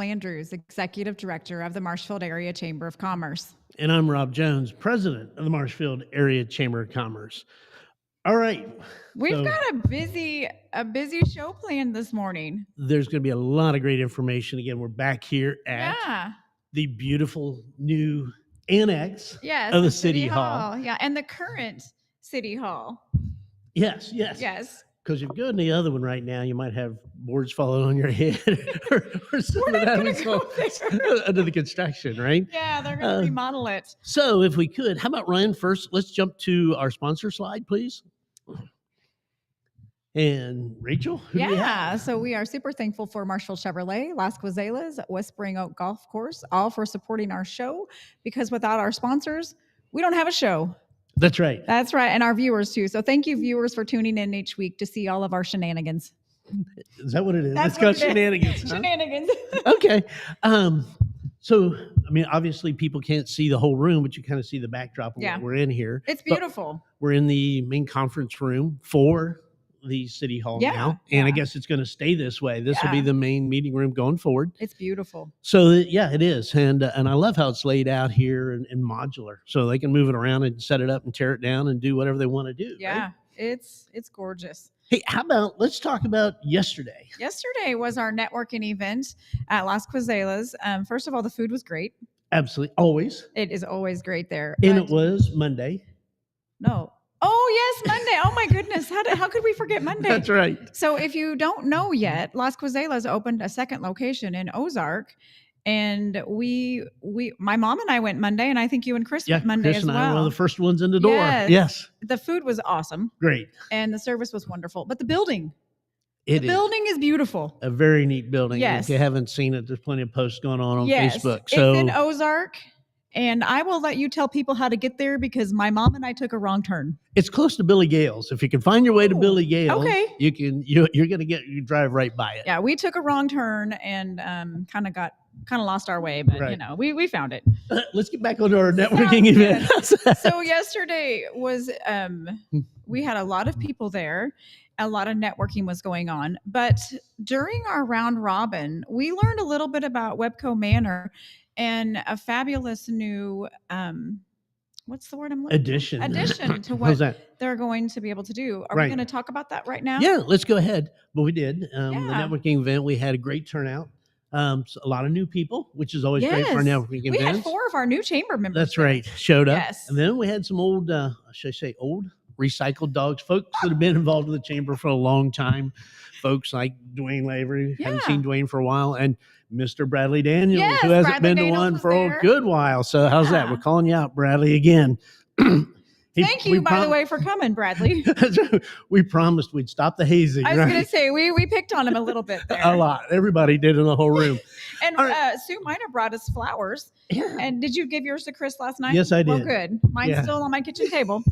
Andrews, Executive Director of the Marshfield Area Chamber of Commerce. And I'm Rob Jones, President of the Marshfield Area Chamber of Commerce. All right. We've got a busy show planned this morning. There's going to be a lot of great information. Again, we're back here at the beautiful new annex of the City Hall. Yeah, and the current City Hall. Yes. Because if you go in the other one right now, you might have boards falling on your head or some of that under the construction, right? Yeah, they're going to remodel it. So if we could, how about Ryan first? Let's jump to our sponsor slide, please. And Rachel, who do we have? So we are super thankful for Marshfield Chevrolet, Las Guazelas, West Spring Oak Golf Course, all for supporting our show, because without our sponsors, we don't have a show. That's right. That's right. And our viewers too. So thank you, viewers, for tuning in each week to see all of our shenanigans. Is that what it is? It's called shenanigans. Huh? Shenanigans. Okay. So, I mean, obviously people can't see the whole room, but you kind of see the backdrop of what we're in here. It's beautiful. We're in the main conference room for the City Hall now. And I guess it's going to stay this way. This will be the main meeting room going forward. It's beautiful. So it is. And I love how it's laid out here in modular. So they can move it around and set it up and tear it down and do whatever they want to do. Yeah, right? It's gorgeous. Hey, how about, let's talk about yesterday. Yesterday was our networking event at Las Guazelas. First of all, the food was great. Absolutely. Always. It is always great there. And it was Monday. No. Oh, yes, Monday. Oh, my goodness. How could we forget Monday? That's right. So if you don't know yet, Las Guazelas opened a second location in Ozark. And my mom and I went Monday, and I think you and Chris went Monday Chris as well. and I were one of the first ones in the door. Yes. The food was awesome. Great. And the service was wonderful. But the building. The building is beautiful. A very neat building. Yes. If you haven't seen it, there's plenty of posts going on Facebook. So it's in Ozark. And I will let you tell people how to get there, because my mom and I took a wrong turn. It's close to Billy Gale's. If you can find your way to Billy Gale's, you drive right by it. Yeah, we took a wrong turn and kind of lost our way, but we found it. Let's get back onto our networking event. So yesterday was we had a lot of people there. A lot of networking was going on, but during our round robin, we learned a little bit about Webco Manor and a fabulous new what's the word I'm looking for? Addition to what they're going to be able to do. Are we going to talk about that right now? Yeah, let's go ahead. But we did. The networking event, we had a great turnout. So a lot of new people, which is always great for our networking events. We had 4 of our new chamber members. That's right. Showed up. Yes. And then we had some old, should I say old? Recycled dogs, folks that have been involved with the chamber for a long time. Folks like Dwayne Lavery. Haven't seen Dwayne for a while. And Mr. Bradley Daniels, who hasn't been to one for a good while. So how's that? We're calling you out, Bradley, again. Thank you, by the way, for coming, Bradley. We promised we'd stop the hazing. I was going to say, we picked on him a little bit there. A lot. Everybody did in the whole room. And Sue Miner brought us flowers. Yeah. And did you give yours to Chris last night? Yes, I did. Well, good. Mine's still on my kitchen table.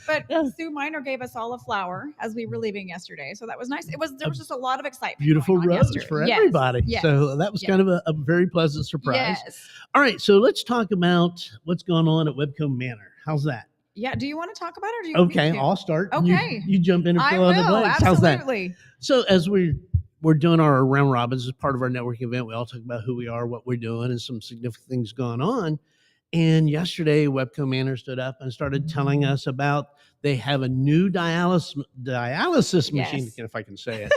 But Sue Miner gave us all a flower as we were leaving yesterday. So that was nice. There was just a lot of excitement. Beautiful rose for everybody. Yes. So that was kind of a very pleasant surprise. Yes. All right. So let's talk about what's going on at Webco Manor. How's that? Yeah. Do you want to talk about it? Or do you want me to? I'll start. Okay. You jump in and fill in the blanks. Absolutely. How's that? So as we're doing our round robins as part of our networking event, we all talk about who we are, what we're doing, and some significant things going on. And yesterday, Webco Manor stood up and started telling us about they have a new dialysis machine, if I can say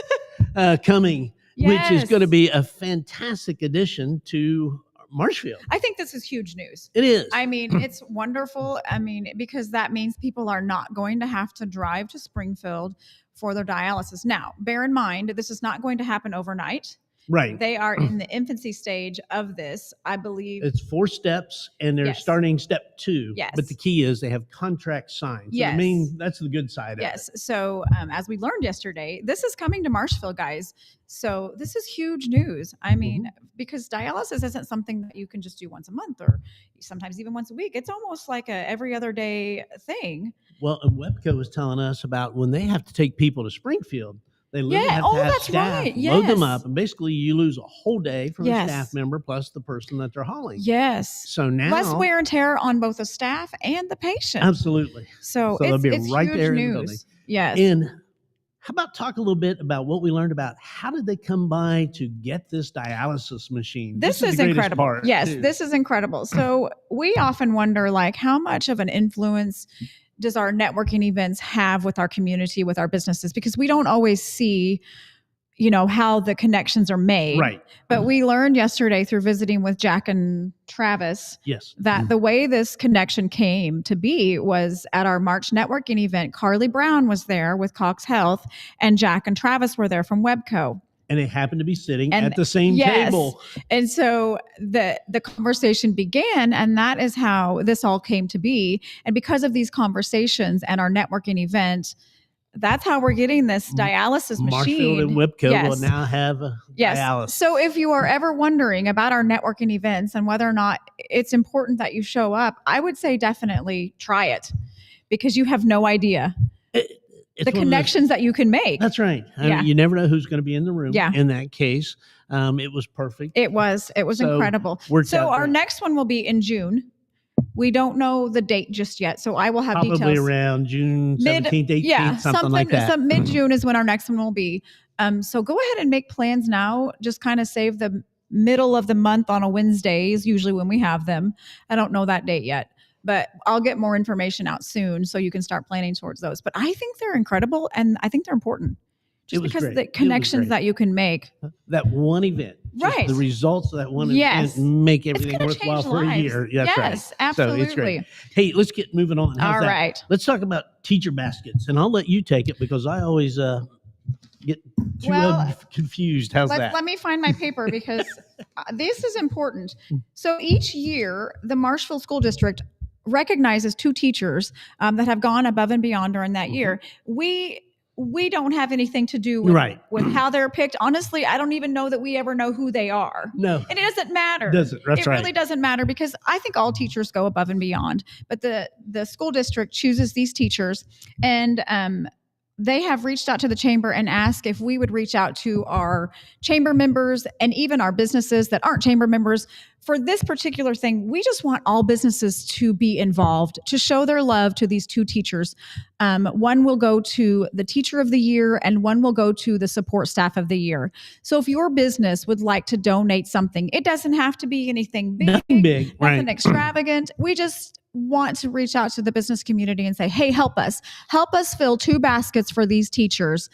it, coming, which is going to be a fantastic addition to Marshfield. I think this is huge news. It is. I mean, it's wonderful. I mean, because that means people are not going to have to drive to Springfield for their dialysis. Now, bear in mind, this is not going to happen overnight. Right. They are in the infancy stage of this, I believe. It's 4 steps, and they're starting step 2. Yes. But the key is they have contract signed. So yes. That's the good side of it. Yes. So as we learned yesterday, this is coming to Marshfield, guys. So this is huge news. I mean, because dialysis isn't something that you can just do once a month or sometimes even once a week. It's almost like a every other day thing. Well, and Webco was telling us about when they have to take people to Springfield. They literally have to have staff load them up, and basically you lose a whole day from a staff member plus the person that they're hauling. Yes. So now less wear and tear on both the staff and the patient. Absolutely. So they'll be it's right huge there news. in the building. Yes. And how about talk a little bit about what we learned about how did they come by to get this dialysis machine? This is is the greatest incredible. part, Yes, too. this is incredible. So we often wonder, like, how much of an influence does our networking events have with our community, with our businesses? Because we don't always see, how the connections are made. Right. But we learned yesterday through visiting with Jack and Travis Yes. that the way this connection came to be was at our March networking event. Carly Brown was there with Cox Health, and Jack and Travis were there from Webco. And they happened to be sitting And at the same yes. table. And so the conversation began, and that is how this all came to be. And because of these conversations and our networking event, that's how we're getting this dialysis machine. Marshfield and Webco Yes. will now have a dialysis. So if you are ever wondering about our networking events and whether or not it's important that you show up, I would say definitely try it, because you have no idea the connections that you can make. That's right. I mean, you never know who's going to be in the room. Yeah. In that case, it was perfect. It was So, incredible. So our next one will be in June. We don't know the date just yet, so I will have probably details. around June 17th, 18th, something like that. Mid-June is when our next one will be. So go ahead and make plans now. Just kind of save the middle of the month on a Wednesday is usually when we have them. I don't know that date yet, but I'll get more information out soon so you can start planning towards those. But I think they're incredible, and I think they're important. Just because of the connections that you can make. That one event. Right. The results of that one event make everything worthwhile for a year. That's right. Yes, absolutely. So it's great. Hey, let's get moving on. All right. Let's talk about teacher baskets, and I'll let you take it because I always get too confused. How's that? Let me find my paper because this is important. So each year, the Marshfield School District recognizes 2 teachers that have gone above and beyond during that year. We don't have anything to do with how they're picked. Honestly, I don't even know that we ever know who they are. No. And it doesn't matter. It really doesn't matter, because I think all teachers go above and beyond. But the school district chooses these teachers, and they have reached out to the chamber and asked if we would reach out to our chamber members and even our businesses that aren't chamber members. For this particular thing, we just want all businesses to be involved, to show their love to these 2 teachers. One will go to the teacher of the year, and one will go to the support staff of the year. So if your business would like to donate something, it doesn't have to be anything big. Nothing big. Nothing extravagant. We just want to reach out to the business community and say, hey, help us fill 2 baskets for these teachers,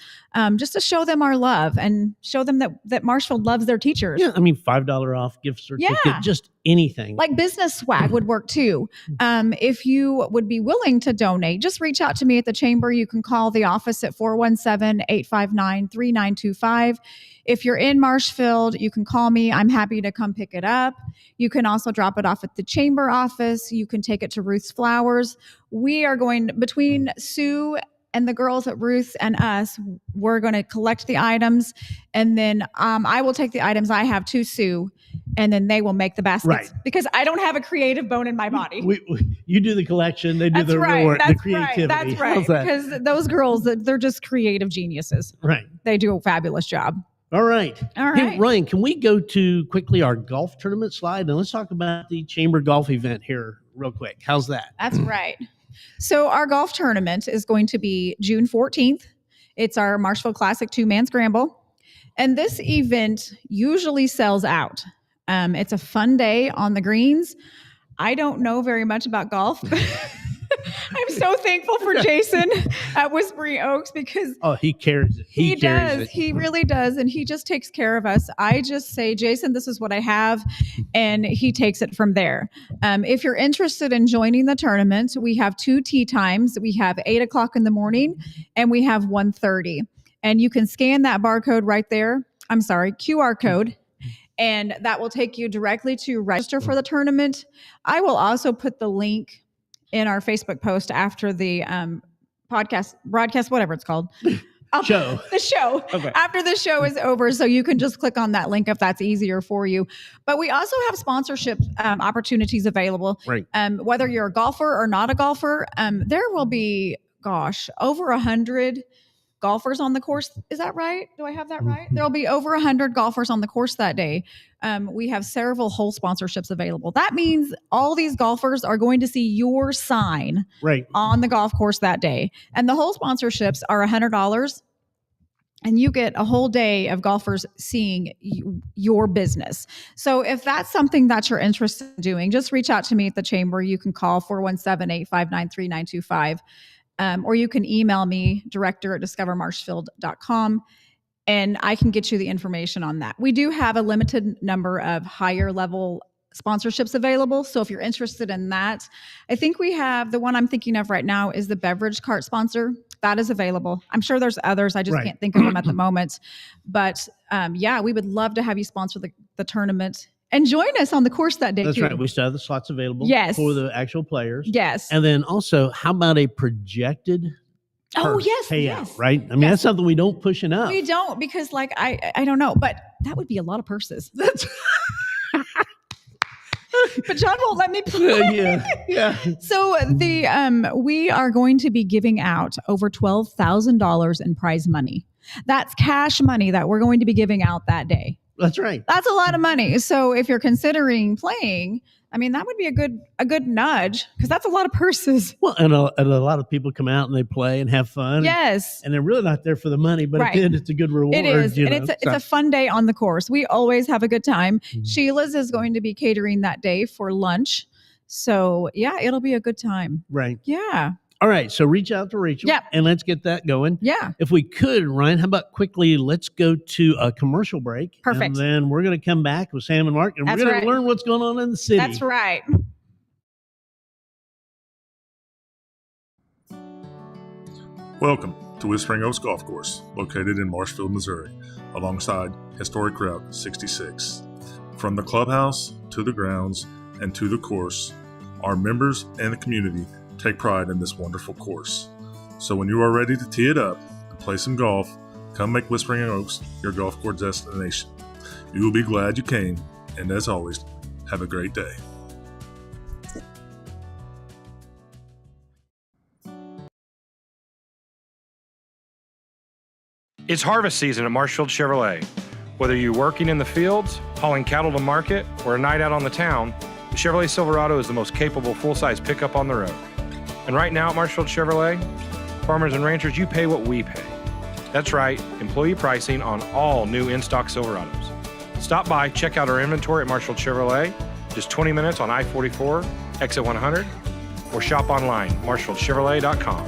just to show them our love and show them that Marshfield loves their teachers. Yeah, I mean, $5 off gift certificate, just anything. Like business swag would work too. If you would be willing to donate, just reach out to me at the chamber. You can call the office at 417-859-3925. If you're in Marshfield, you can call me. I'm happy to come pick it up. You can also drop it off at the chamber office. You can take it to Ruth's Flowers. We are going, between Sue and the girls at Ruth and us, we're going to collect the items, and then I will take the items I have to Sue, and then they will make the baskets. Right. Because I don't have a creative bone in my body. You do the collection, they do the reward, the creativity. That's right. Because those girls, they're just creative geniuses. Right. They do a fabulous job. All right. All right. Hey, Ryan, can we go to quickly our golf tournament slide? And let's talk about the chamber golf event here real quick. How's that? That's right. So our golf tournament is going to be June 14th. It's our Marshfield Classic 2-man scramble. And this event usually sells out. It's a fun day on the greens. I don't know very much about golf. I'm so thankful for Jason at Whispering Oaks, because he carries it. He does. He really does. And he just takes care of us. I just say, Jason, this is what I have. And he takes it from there. If you're interested in joining the tournament, we have 2 tee times. We have 8 o'clock in the morning, and we have 1:30. And you can scan that barcode right there. I'm sorry, QR code. And that will take you directly to register for the tournament. I will also put the link in our Facebook post after the broadcast, whatever it's called. The show. Okay. After the show is over, so you can just click on that link if that's easier for you. But we also have sponsorship opportunities available. Right. Whether you're a golfer or not a golfer, there will be, over 100 golfers on the course. Is that right? Do I have that right? There'll be over 100 golfers on the course that day. We have several hole sponsorships available. That means all these golfers are going to see your sign on the golf course that day. And the hole sponsorships are $100. and you get a whole day of golfers seeing your business. So if that's something that you're interested in doing, just reach out to me at the chamber. You can call 417-859-3925, or you can email me, director@discovermarshfield.com, and I can get you the information on that. We do have a limited number of higher level sponsorships available. So if you're interested in that, I think we have the one I'm thinking of right now is the beverage cart sponsor. That is available. I'm sure there's others. I just can't think of them at the moment. But yeah, we would love to have you sponsor the tournament and join us on the course that day. That's too. right. We still have the slots available for the actual players. Yes. And then also, how about a projected payout, yes. right? I mean, that's something we don't push enough. We don't, because like, I don't know, but that would be a lot of purses. But John won't let me play. Yeah. So we are going to be giving out over $12,000 in prize money. That's cash money that we're going to be giving out that day. That's right. That's a lot of money. So if you're considering playing, I mean, that would be a good nudge, because that's a lot of purses. Well, and a lot of people come out and they play and have fun. Yes. And they're really not there for the money, but at the end, it's a good reward. It is. And it's a fun day on the course. We always have a good time. Mm-hmm. Sheila's is going to be catering that day for lunch. So yeah, it'll be a good time. Right. Yeah. All right, so reach out to Rachel, and let's get that going. Yeah. If we could, Ryan, how about quickly, let's go to a commercial break. Perfect. And then we're going to come back with Sam and Mark, and we're going to learn what's going on in the city. That's right. Welcome to Whispering Oaks Golf Course, located in Marshfield, Missouri, alongside historic Route 66. From the clubhouse to the grounds and to the course, our members and the community take pride in this wonderful course. So when you are ready to tee it up and play some golf, come make Whispering Oaks your golf course destination. You will be glad you came, and as always, have a great day. It's harvest season at Marshfield Chevrolet. Whether you're working in the fields, hauling cattle to market, or a night out on the town, the Chevrolet Silverado is the most capable full-size pickup on the road. And right now at Marshfield Chevrolet, farmers and ranchers, you pay what we pay. That's right, employee pricing on all new in-stock Silverados. Stop by, check out our inventory at Marshfield Chevrolet, just 20 minutes on I-44, exit 100, or shop online, marshfieldchevrolet.com.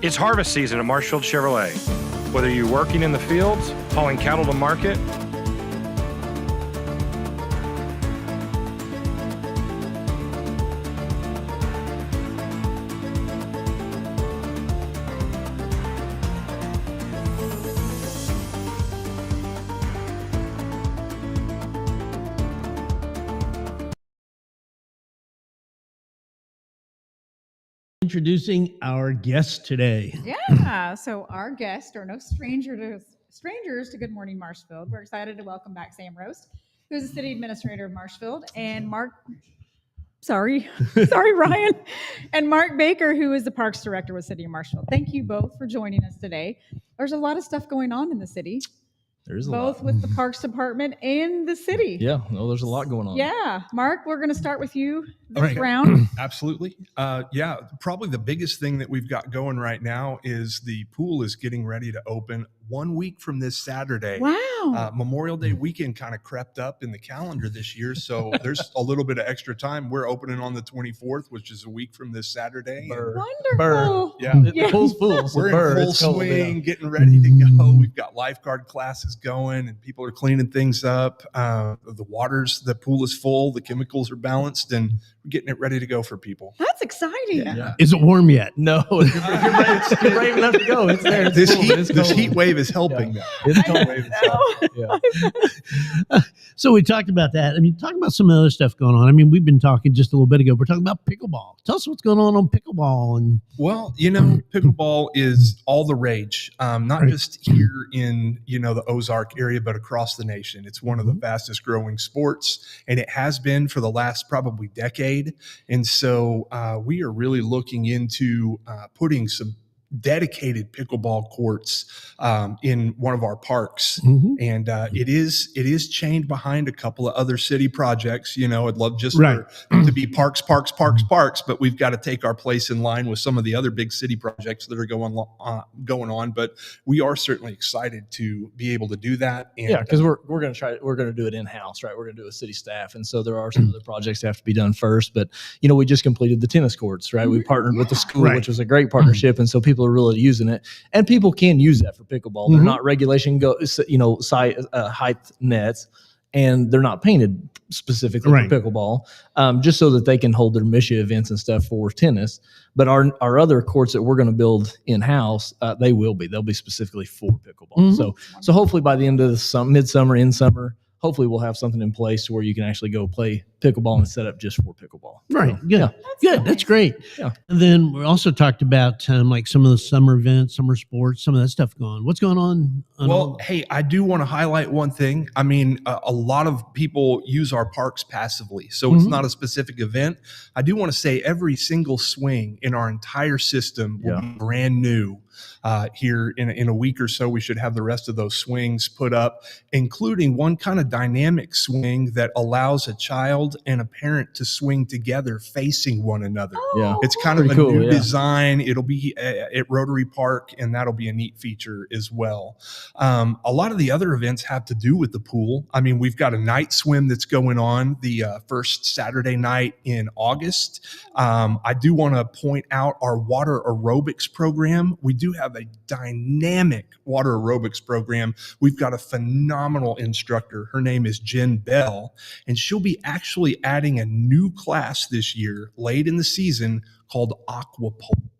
It's harvest season at Marshfield Chevrolet. Whether you're working in the fields, hauling cattle to market, Introducing our guest today. Yeah. So our guests are no strangers to Good Morning Marshfield. We're excited to welcome back Sam Roast, who's the city administrator of Marshfield, and Ryan, and Mark Baker, who is the parks director with City of Marshfield. Thank you both for joining us today. There's a lot of stuff going on in the city. There's both with the Parks Department and the city. Yeah, no, there's a lot going on. Yeah. Mark, we're going to start with you this round. Absolutely. Yeah, probably the biggest thing that we've got going right now is the pool is getting ready to open 1 week from this Saturday. Wow. Memorial Day weekend kind of crept up in the calendar this year, so there's a little bit of extra time. We're opening on the 24th, which is a week from this Saturday. Wonderful. Yeah. The pool's full. So we're in full swing, getting ready to go. We've got lifeguard classes going, and people are cleaning things up. The pool is full. The chemicals are balanced, and we're getting it ready to go for people. That's exciting. Yeah. Is it warm yet? No, it's brave enough to go. It's there. It's This heat wave is helping. It's cold. So we talked about that. I mean, talking about some other stuff going on. I mean, we've been talking just a little bit ago. We're talking about pickleball. Tell us what's going on pickleball. And well, pickleball is all the rage, not just here in, the Ozark area, but across the nation. It's one of the fastest growing sports, and it has been for the last probably decade. And so we are really looking into putting some dedicated pickleball courts in one of our parks. Mhm. And it is chained behind a couple of other city projects. You know, I'd love just Right. for to be parks, but we've got to take our place in line with some of the other big city projects that are going on. But we are certainly excited to be able to do that. And, Yeah, because we're going to do it in house, right? We're going to do it with city staff, and so there are some other projects that have to be done first. But you know, we just completed the tennis courts, right? We partnered with the school, Right. which was a great partnership, and so people are really using it, and people can use that for pickleball. They're Mhm. not height nets, and they're not painted specifically Right. for pickleball, just so that they can hold their Misha events and stuff for tennis. But our other courts that we're going to build in house, they'll be specifically for pickleball. Mhm. So hopefully by the end of the midsummer, in summer, hopefully we'll have something in place where you can actually go play pickleball and set up just for pickleball. Right. So, Good. yeah. Good. That's great. Yeah. And then we also talked about like some of the summer events, summer sports, some of that stuff going. What's going on? Well, hey, I do want to highlight one thing. I mean, a lot of people use our parks passively, so it's Mhm. not a specific event. I do want to say every single swing in our entire system will be brand new. Here in a week or so, we should have the rest of those swings put up, including one kind of dynamic swing that allows a child and a parent to swing together facing one another. Yeah. It's kind of a Pretty cool, new yeah. design. It'll be at Rotary Park, and that'll be a neat feature as well. A lot of the other events have to do with the pool. I mean, we've got a night swim that's going on the first Saturday night in August. I do want to point out our water aerobics program. We do have a dynamic water aerobics program. We've got a phenomenal instructor. Her name is Jen Bell, and she'll be actually adding a new class this year, late in the season, called aqua pole.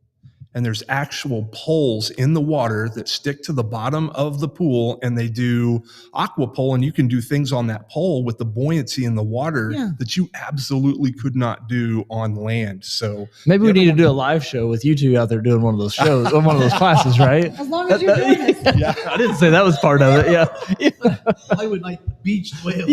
And there's actual poles in the water that stick to the bottom of the pool, and they do aqua pole, and you can do things on that pole with the buoyancy in the water that you absolutely could not do on land. So Maybe we need to do a live show with you two out there doing one of those shows, or one of those classes, right? As long as you're doing this. Yeah, I didn't say that was part of it. Yeah. I would like beach whale.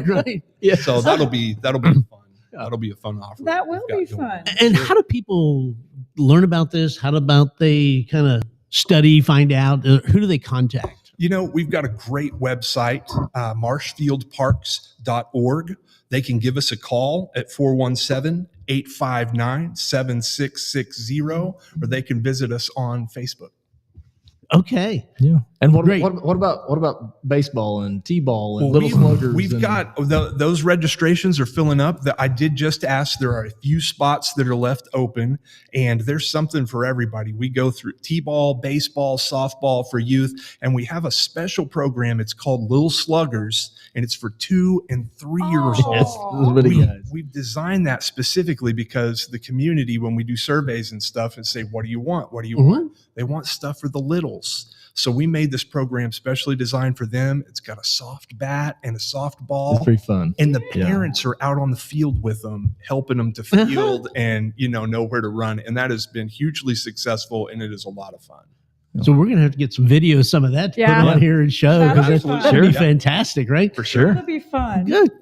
Right. Yeah. So that'll be fun. That'll be a fun offer. That will be fun. And how do people learn about this? How about they kind of study, find out? Who do they contact? You know, we've got a great website, marshfieldparks.org. They can give us a call at 417-859-7660, or they can visit us on Facebook. Okay. Yeah. And what Great. about baseball and t-ball and little sluggers? We've got those registrations are filling up. I did just ask. There are a few spots that are left open, and there's something for everybody. We go through t-ball, baseball, softball for youth, and we have a special program. It's called Little Sluggers, and it's for 2 and 3 years old. We've designed that specifically because the community, when we do surveys and stuff and say, what do you want? What do you want? They want stuff for the littles. So we made this program specially designed for them. It's got a soft bat and a soft ball. It's pretty fun. And the parents are out on the field with them, helping them to field and, know where to run. And that has been hugely successful, and it is a lot of fun. So we're going to have to get some video of some of that to put on here and show, because that'd be fantastic, right? For sure. That'll be fun. Good.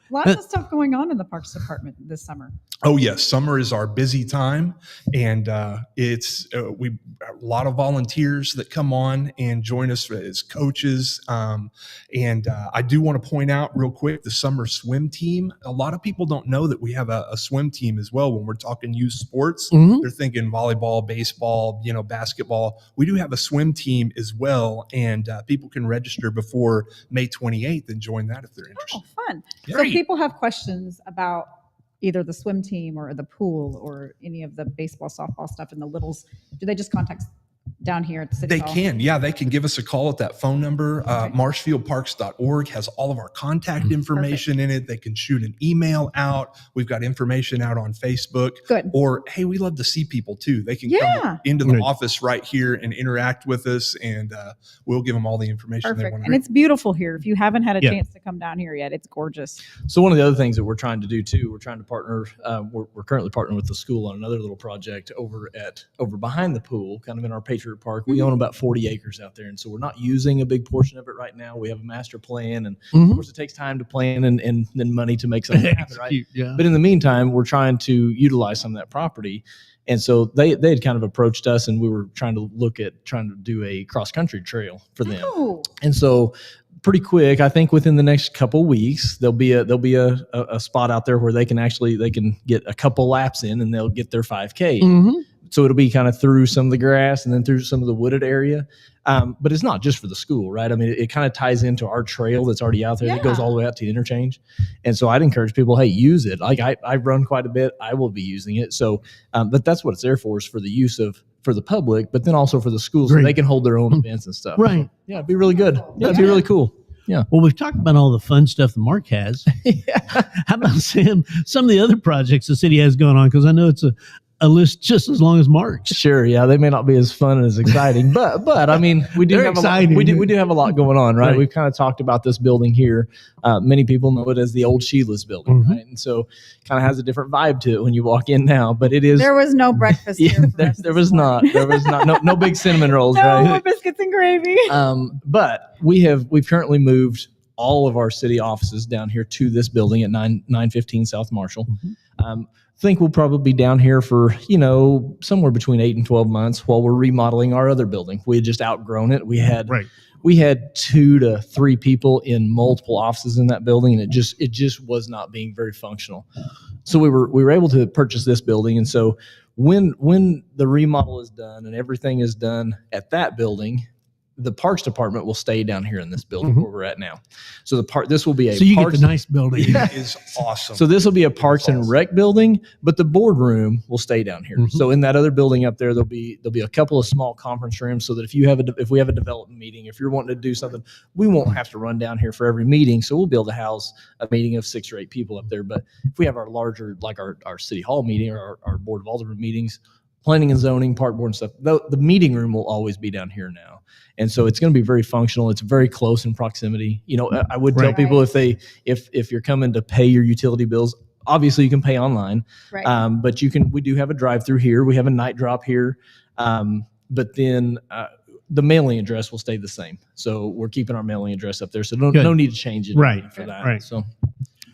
Lots of stuff going on in the Parks Department this summer. Oh yes, summer is our busy time, and it's a lot of volunteers that come on and join us as coaches. And I do want to point out real quick the summer swim team. A lot of people don't know that we have a swim team as well. When we're talking youth sports, they're thinking volleyball, baseball, basketball. We do have a swim team as well, and people can register before May 28th and join that if they're interested. Oh, fun! Yeah. So if people have questions about either the swim team or the pool or any of the baseball, softball stuff in the littles, do they just contact down here at the City Hall? They can give us a call at that phone number. Marshfieldparks.org has all of our contact information in it. They can shoot an email out. We've got information out on Facebook. Good. Or, hey, we love to see people too. They can come into the office right here and interact with us, and we'll give them all the information they want to And it's beautiful here. If you haven't had a chance to come down here yet, it's gorgeous. So one of the other things that we're trying to do too, we're trying to partner. We're currently partnering with the school on another little project over behind the pool, kind of in our Patriot Patriot Park. We own about 40 acres out there. And so we're not using a big portion of it right now. We have a master plan. And of course, it takes time to plan and then money to make something happen, right? Yeah. But in the meantime, we're trying to utilize some of that property. And so they had kind of approached us, and we were trying to do a cross-country trail for them. Oh. And so pretty quick, I think within the next couple weeks, there'll be a spot out there where they can get a couple laps in, and they'll get their 5K. So it'll be kind of through some of the grass and then through some of the wooded area. But it's not just for the school, right? I mean, it kind of ties into our trail that's already out there that goes all the way out to the interchange. And so I'd encourage people, hey, use it. Like I run quite a bit. I will be using it. So, but that's what it's there for, is for the use for the public, but then also for the schools so they can hold their own events and stuff. Right. Yeah, it'd be really good. Yeah, it'd be really cool. Yeah. Well, we've talked about all the fun stuff that Mark has. How about, Sam, some of the other projects the city has going on? Because I know it's a list just as long as Mark's. Sure, yeah, they may not be as fun and as exciting, but I mean, we do have we do have a lot going on, right? We've kind of talked about this building here. Many people know it as the old Sheila's building, right? And so, kind of has a different vibe to it when you walk in now. But it is. There was no breakfast here. There was not. No big cinnamon rolls, right? No biscuits and gravy. But we've currently moved all of our city offices down here to this building at 915 South Marshall. Think we'll probably be down here for, somewhere between 8 and 12 months while we're remodeling our other building. We had just outgrown it. We had 2 to 3 people in multiple offices in that building, and it just was not being very functional. So we were able to purchase this building. And so when the remodel is done and everything is done at that building, the Parks Department will stay down here in this building where we're at now. So this will be a. So you Parks, get the nice building. It is awesome. So this will be a Parks and Rec building, but the boardroom will stay down here. So in that other building up there, there'll be a couple of small conference rooms, so that if we have a development meeting, if you're wanting to do something, we won't have to run down here for every meeting. So we'll be able to house a meeting of 6 or 8 people up there. But if we have our larger, like our city hall meeting or our board of aldermen meetings, planning and zoning, park board and stuff, the meeting room will always be down here now. And so it's going to be very functional. It's very close in proximity. I would tell people if you're coming to pay your utility bills, obviously you can pay online, but we do have a drive-through here. We have a night drop here. But then the mailing address will stay the same. So we're keeping our mailing address up there. So no need to change it for that. Right. So,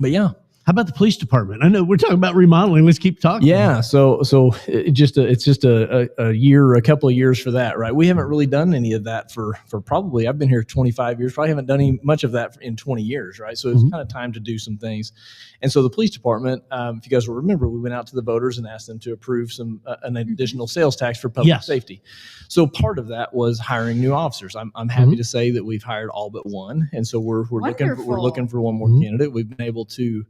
but yeah. How about the police department? I know we're talking about remodeling. Let's keep talking. Yeah. So it's just a year, a couple of years for that, right? We haven't really done any of that for probably, I've been here 25 years. Probably haven't done much of that in 20 years, right? So it's kind of time to do some things. And so the police department, if you guys will remember, we went out to the voters and asked them to approve an additional sales tax for public safety. So part of that was hiring new officers. I'm happy to say that we've hired all but one, and so we're looking for one more candidate. We've been able to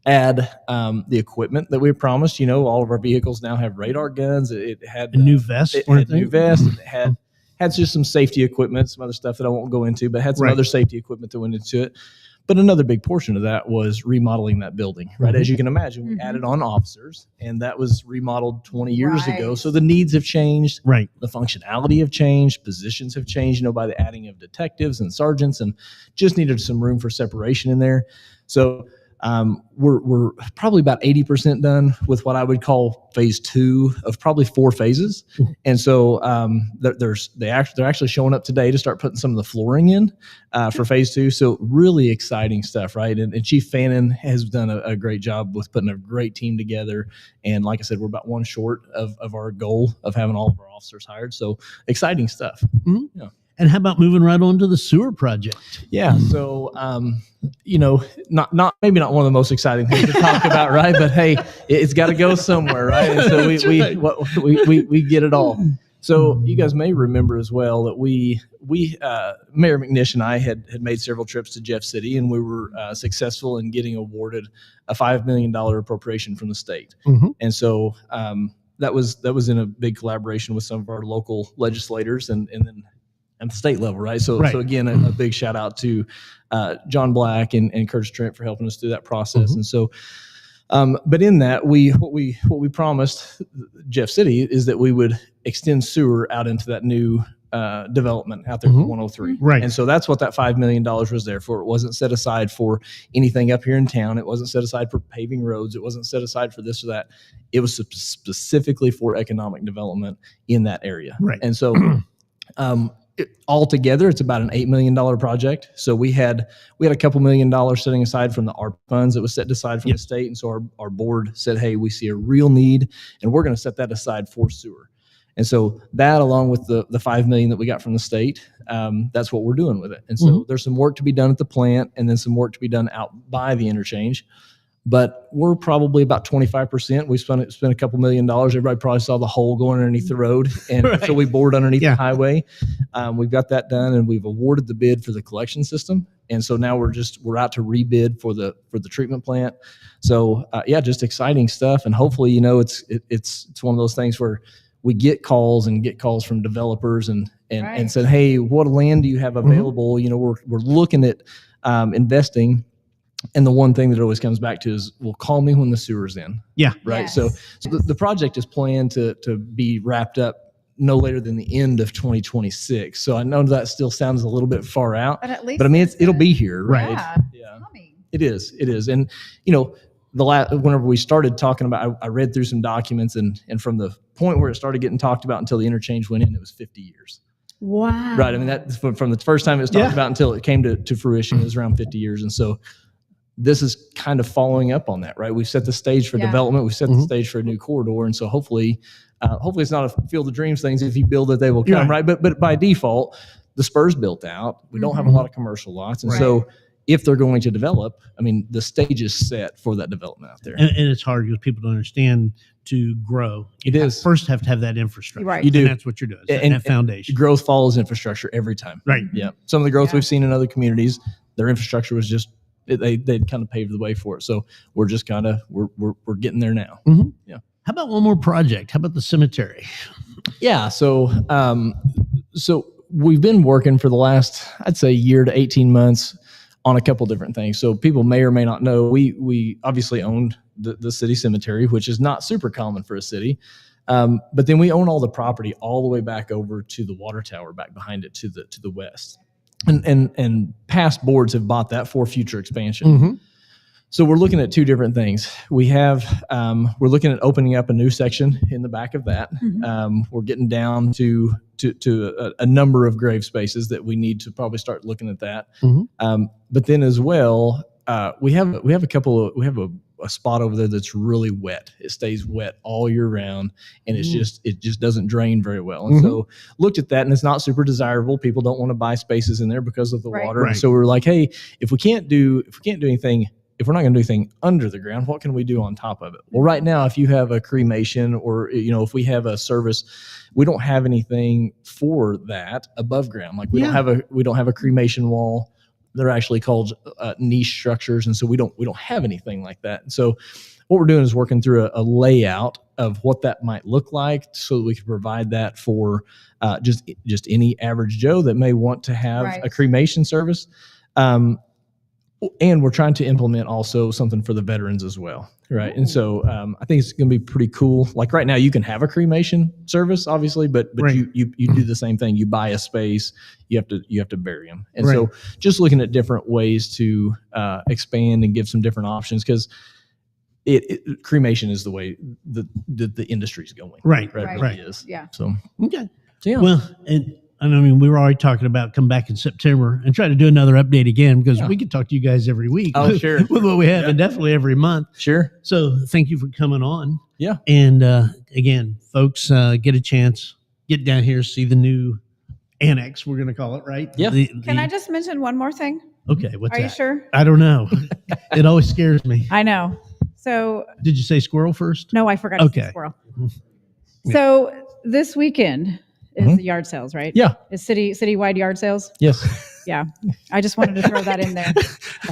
add the equipment that we promised. All of our vehicles now have radar guns. It had a new vest. It had new vest. And it had just some safety equipment, some other stuff that I won't go into, but had some other safety equipment that went into it. But another big portion of that was remodeling that building, right? As you can imagine, we added on officers, and that was remodeled 20 years ago. So the needs have changed. Right. The functionality have changed. Positions have changed, by the adding of detectives and sergeants, and just needed some room for separation in there. So we're probably about 80% done with what I would call phase 2 of probably 4 phases. And so they're actually showing up today to start putting some of the flooring in for phase 2. So really exciting stuff, right? And Chief Fannin has done a great job with putting a great team together. And like I said, we're about one short of our goal of having all of our officers hired. So exciting stuff. Yeah. And how about moving right on to the sewer project? Yeah. So, not maybe not one of the most exciting things to talk about, right? But hey, it's got to go somewhere, right? And so we get it all. So you guys may remember as well that we Mayor McNish and I had made several trips to Jeff City, and we were successful in getting awarded a $5 million appropriation from the state. And so that was in a big collaboration with some of our local legislators and then at the state level, right? So again, a big shout out to John Black and Curtis Trent for helping us through that process. And so, but in that, what we promised Jeff City is that we would extend sewer out into that new development out there for 103. Right. And so that's what that $5 million was there for. It wasn't set aside for anything up here in town. It wasn't set aside for paving roads. It wasn't set aside for this or that. It was specifically for economic development in that area. Right. And so altogether, it's about an $8 million project. So we had a couple $1 million setting aside from the ARP funds that was set aside from the state. And so our board said, hey, we see a real need, and we're going to set that aside for sewer. And so that, along with the $5 million that we got from the state, that's what we're doing with it. And so there's some work to be done at the plant, and then some work to be done out by the interchange. But we're probably about 25%. We spent a couple $1 million. Everybody probably saw the hole going underneath the road, and so we bored underneath the highway. We've got that done, and we've awarded the bid for the collection system. And so now we're out to rebid for the treatment plant. So just exciting stuff. And hopefully, it's one of those things where we get calls from developers and said, hey, what land do you have available? We're looking at investing. And the one thing that always comes back to is, well, call me when the sewer's in. Yeah. Right. Yes. So the project is planned to be wrapped up no later than the end of 2026. So I know that still sounds a little bit far out, But at least but I mean, it's it'll a- be here. Right. Yeah. Yeah. Coming. It is. And, whenever we started talking about, I read through some documents, and from the point where it started getting talked about until the interchange went in, it was 50 years. Wow. Right. I mean, that's from the first time it was talked about until it came to fruition, it was around 50 years. And so this is kind of following up on that, right? We've set the stage for development. We've set the stage for a new corridor. And so hopefully it's not a field of dreams things. If you build it, they will come, right? But by default, the spur's built out. We don't have a lot of commercial lots. And so if they're going to develop, I mean, the stage is set for that development out there. And it's hard because people don't understand to grow. First have to have that infrastructure. Right. You do. And that's what you're doing. And that foundation. Growth follows infrastructure every time. Right. Yeah. Some of the growth Yeah. we've seen in other communities, their infrastructure was just, they'd kind of paved the way for it. So we're just kind of, we're getting there now. Yeah. How about one more project? How about the cemetery? Yeah. So we've been working for the last, I'd say, year to 18 months on a couple different things. So people may or may not know, we obviously owned the city cemetery, which is not super common for a city. But then we own all the property all the way back over to the water tower back behind it to the west. And past boards have bought that for future expansion. So we're looking at two different things. We're looking at opening up a new section in the back of that. We're getting down to a number of grave spaces that we need to probably start looking at that. But then as well, we have a spot over there that's really wet. It stays wet all year round, and it just doesn't drain very well. And so looked at that, and it's not super desirable. People don't want to buy spaces in there because of the water. And so we're like, hey, if we're not going to do anything under the ground, what can we do on top of it? Well, right now, if you have a cremation or, if we have a service, we don't have anything for that above ground. Like we don't have a cremation wall. They're actually called niche structures. And so we don't have anything like that. And so what we're doing is working through a layout of what that might look like so that we can provide that for just any average Joe that may want to have a cremation service. And we're trying to implement also something for the veterans as well, right? And so I think it's going to be pretty cool. Like right now, you can have a cremation service, obviously, but you do the same thing. You buy a space, you have to bury them. And so just looking at different ways to expand and give some different options, because cremation is the way the industry's going. Right. It really is. Yeah. So Okay. yeah. Well, and I mean, we were already talking about come back in September and try to do another update again, because we could talk to you guys every week. Oh, sure. With what we have, and definitely every month. Sure. So thank you for coming on. Yeah. And again, folks, get a chance, get down here, see the new annex, we're going to call it, right? Yeah. Can I just mention one more thing? Okay. What's Are that? you sure? I don't know. It always scares me. I know. So Did you say squirrel first? no, I forgot to say squirrel. So this weekend is the yard sales, right? Yeah. Is citywide yard sales? Yes. Yeah. I just wanted to throw that in there.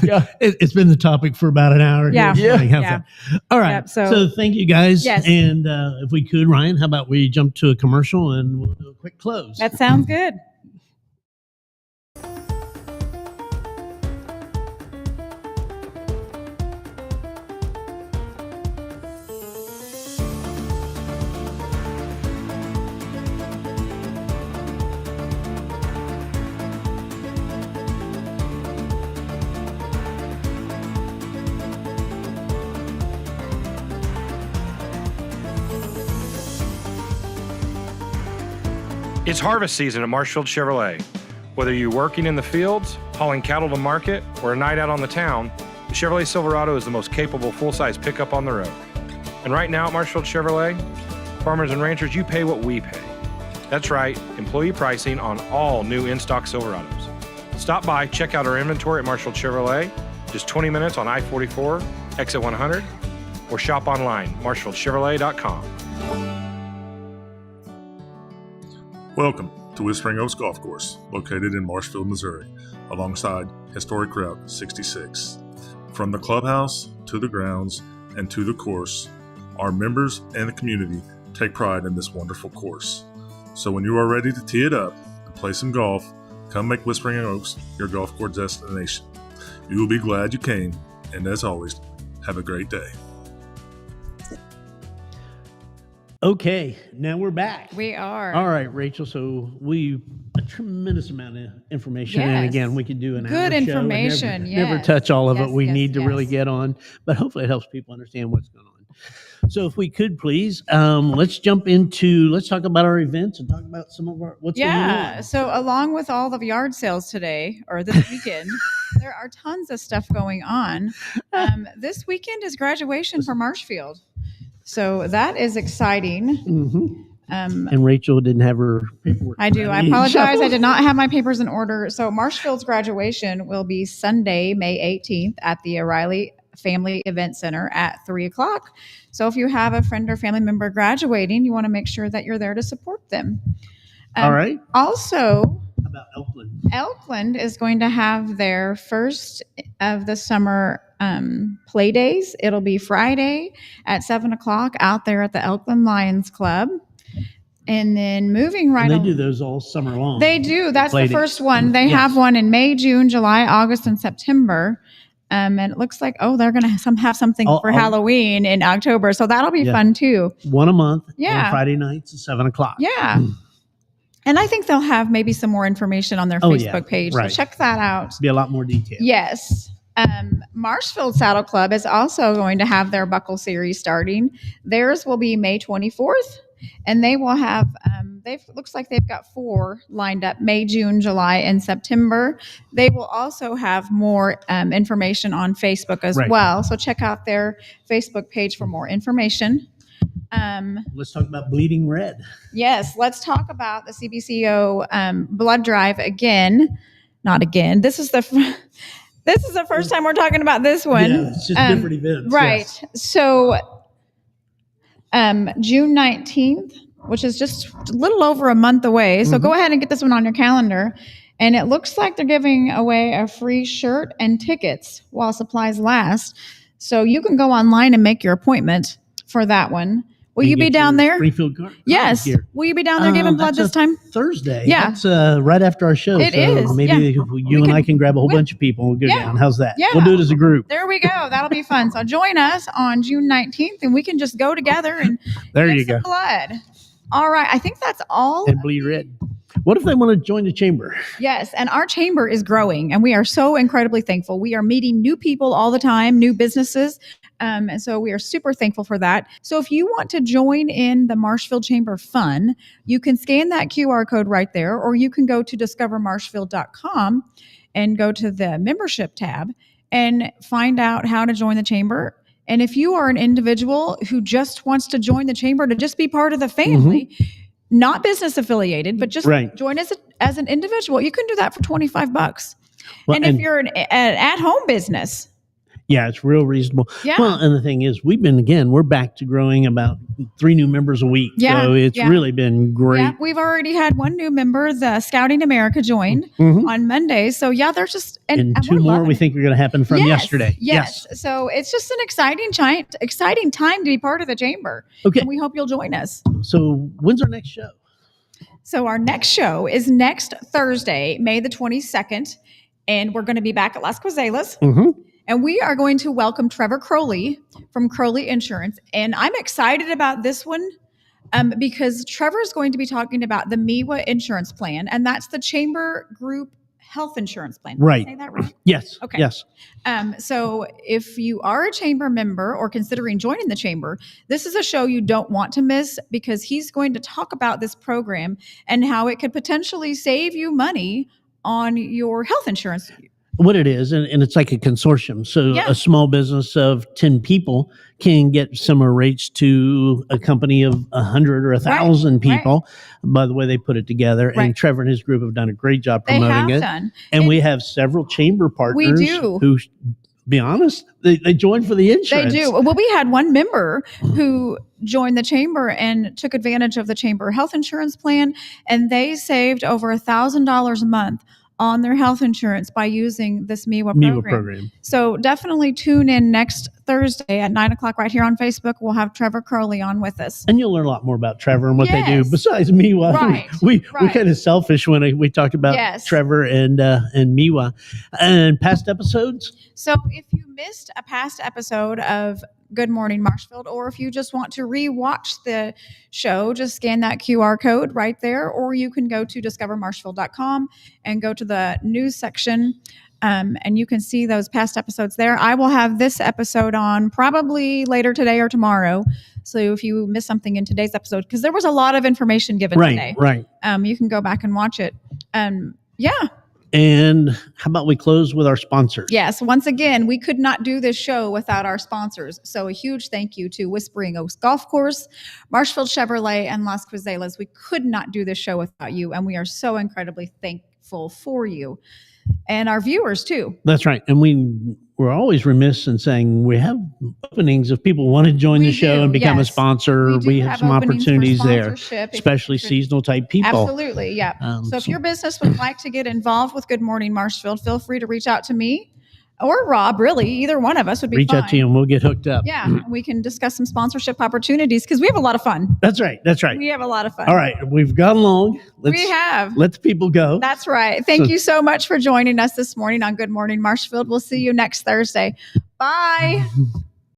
Yeah. It's been the topic for about an hour. Yeah. Here. Have Yeah. fun. All right. Yep, so so- thank you guys. Yes. And if we could, Ryan, how about we jump to a commercial and we'll do a quick close. That sounds good. It's harvest season at Marshfield Chevrolet. Whether you're working in the fields, hauling cattle to market, or a night out on the town, the Chevrolet Silverado is the most capable full-size pickup on the road. And right now at Marshfield Chevrolet, farmers and ranchers, you pay what we pay. That's right, employee pricing on all new in-stock Silverados. Stop by, check out our inventory at Marshfield Chevrolet, just 20 minutes on I-44, exit 100, or shop online, marshfieldchevrolet.com. Welcome to Whispering Oaks Golf Course, located in Marshfield, Missouri, alongside historic Route 66. From the clubhouse to the grounds and to the course, our members and the community take pride in this wonderful course. So when you are ready to tee it up and play some golf, come make Whispering Oaks your golf course destination. You will be glad you came, and as always, have a great day. Okay, now we're back. We are. All right, Rachel. So a tremendous amount of information, and Yes. again, we could do an Good hour show and information, never yes. touch all of it. Yes, We yes, need to really yes. get on, but hopefully, it helps people understand what's going on. So, if we could please, let's talk about our events and talk about some of what's going Yeah. on. So along with all of yard sales today or this weekend, there are tons of stuff going on. This weekend is graduation for Marshfield. So that is exciting. Mhm. Um, And Rachel didn't have her paperwork. I do. I ready. apologize. I did not have my papers in order. So Marshfield's graduation will be Sunday, May 18th at the O'Reilly Family Event Center at 3:00. So if you have a friend or family member graduating, you want to make sure that you're there to support them. All right. Also, How about Elkland? Elkland is going to have their first of the summer play days. It'll be Friday at 7:00 out there at the Elkland Lions Club. And then moving right And they on. do those all summer long. They do. That's Play the dates. first one. They Yes. have one in May, June, July, August, and September. And it looks like, they're going to have something for Halloween in October. So that'll be Yeah. fun too. One a month. Yeah. On Friday nights at 7:00. Yeah. And I think they'll have maybe some more information on their Oh, Facebook yeah. page. Right. So check that out. Be a lot more detail. Yes. Marshfield Saddle Club is also going to have their buckle series starting. Theirs will be May 24th. And they will have, looks like they've got 4 lined up, May, June, July, and September. They will also have more information on Facebook as Right. well. So check out their Facebook page for more information. Let's talk about Bleeding Red. Yes, let's talk about the CBCO blood drive again. Not again. This is the first time we're talking about this one. Yeah, it's just different events. Right. Yes. So June 19th, which is just a little over a month away. So go ahead and get this one on your calendar. And it looks like they're giving away a free shirt and tickets while supplies last. So you can go online and make your appointment for that one. Will you be down there? Springfield Car. Yes. Gear. Will you be down there giving blood That's this a time? Thursday. Yeah. That's right after our show. It so is, maybe yeah. you and I can grab a whole we- bunch of people and we'll go Yeah. down. How's that? Yeah. We'll do it as a group. There we go. That'll be fun. So join us on June 19th and we can just go together and There give you some go. blood. All right. I think that's all. And Bleed Red. What if they want to join the chamber? Yes, and our chamber is growing, and we are so incredibly thankful. We are meeting new people all the time, new businesses, and so we are super thankful for that. So if you want to join in the Marshfield Chamber Fun, you can scan that QR code right there, or you can go to discovermarshfield.com and go to the membership tab and find out how to join the chamber. And if you are an individual who just wants to join the chamber to just be part of the family, not business affiliated, but just Right. join as an individual, you can do that for $25. Well, and if you're an at-home business, yeah, it's real reasonable. Yeah. Well, and the thing is, we're back to growing about 3 new members a week. Yeah, So it's yeah. really been great. yeah, we've already had one new member, the Scouting America, joined Mhm. on Monday. So yeah, there's just And and 2 we're more loving we it. think are going to happen from Yes, yesterday. Yes. So it's just an exciting time to be part of the chamber. Okay. And we hope you'll join us. So when's our next show? So our next show is next Thursday, May the 22nd, and we're going to be back at Las Coazelas. Mm-hmm. And we are going to welcome Trevor Crowley from Crowley Insurance. And I'm excited about this one because Trevor is going to be talking about the MIWA insurance plan, and that's the Chamber Group health insurance plan. Did Right. I say that right? Yes. Okay. Yes. So if you are a chamber member or considering joining the chamber, this is a show you don't want to miss because he's going to talk about this program and how it could potentially save you money on your health insurance. What it is, and it's like a consortium. So Yeah. a small business of 10 people can get similar rates to a company of 100 or 1,000 people. By the way, they put it together. Right. And Trevor and his group have done a great job They promoting have it. done. And we have several chamber partners do. who, be honest, they joined for the They insurance. do. Well, we had one member who joined the chamber and took advantage of the chamber health insurance plan, and they saved over $1,000 a month on their health insurance by using this MIWA program. So definitely tune in next Thursday at 9:00 right here on Facebook. We'll have Trevor Curley on with us. And you'll learn a lot more about Trevor and what they do. Yes. Besides Miwa, Right. we Right. kind of selfish when we talked about Yes. Trevor and Miwa. And past episodes, So if you missed a past episode of Good Morning Marshfield, or if you just want to re-watch the show, just scan that QR code right there, or you can go to discovermarshfield.com and go to the news section, and you can see those past episodes there. I will have this episode on probably later today or tomorrow. So if you missed something in today's episode, because there was a lot of information given today, right. you can go back and watch it. Yeah. And how about we close with our sponsors? Yes. Once again, we could not do this show without our sponsors. So a huge thank you to Whispering Oaks Golf Course, Marshfield Chevrolet, and Las Cruzelas. We could not do this show without you, and we are so incredibly thankful for you and our viewers too. That's right. And we're always remiss in saying we have openings if people want to join We the show do, and become a yes. sponsor. do We have some openings for opportunities there, sponsorship if especially you're- seasonal type people. Absolutely. Yeah. So if your business would like to get involved with Good Morning Marshfield, feel free to reach out to me or Rob. Really, either one of us would be Reach fine. out to you and we'll get hooked up. Yeah, we can discuss some sponsorship opportunities because we have a lot of fun. That's right. That's right. We have a lot of fun. All right. We've gone long. We have. Let the people go. That's right. Thank you so much for joining us this morning on Good Morning Marshfield. We'll see you next Thursday. Bye.